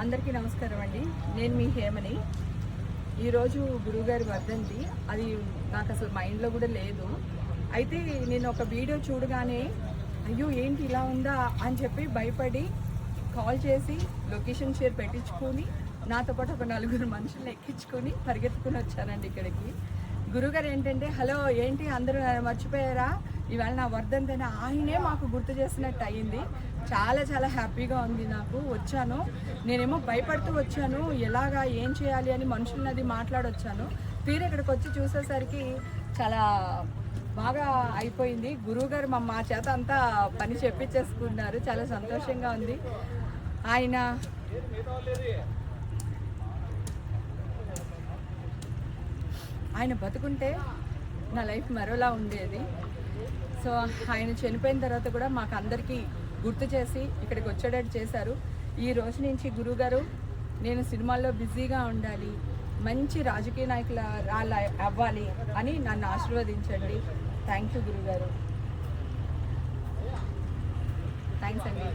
అందరికీ నమస్కారం అండి. నేను మీ హేమని. ఈరోజు గురువుగారి వర్ధంతి. అది నాకు అసలు మైండ్లో కూడా లేదు. అయితే నేను ఒక వీడియో చూడగానే అయ్యో ఏంటి ఇలా ఉందా అని చెప్పి భయపడి కాల్ చేసి లొకేషన్ షేర్ పెట్టించుకొని నాతో పాటు ఒక 4 మనుషులను ఎక్కించుకొని పరిగెత్తుకుని వచ్చానండి ఇక్కడికి. గురుగారు ఏంటంటే హలో ఏంటి అందరూ మర్చిపోయారా, ఇవాళ నా వర్ధంతి అని ఆయనే మాకు గుర్తు చేసినట్టు అయ్యింది. చాలా చాలా హ్యాపీగా ఉంది. నాకు వచ్చాను, నేనేమో భయపడుతూ వచ్చాను, ఎలాగా ఏం చేయాలి అని మనుషులని అది మాట్లాడొచ్చాను. తీరు ఇక్కడికి వచ్చి చూసేసరికి చాలా బాగా అయిపోయింది. గురువుగారు మా చేత అంతా పని చెప్పించేసుకున్నారు. చాలా సంతోషంగా ఉంది. ఆయన బతుకుంటే నా లైఫ్ మరోలా ఉండేది. సో ఆయన చనిపోయిన తర్వాత కూడా మాకు అందరికీ గుర్తు చేసి ఇక్కడికి వచ్చేటట్టు చేశారు. ఈ రోజు నుంచి గురువుగారు నేను సినిమాల్లో బిజీగా ఉండాలి, మంచి రాజకీయ నాయకుల అవ్వాలి అని నన్ను ఆశీర్వదించండి. థ్యాంక్ యూ గురువుగారు. థ్యాంక్స్ అండి.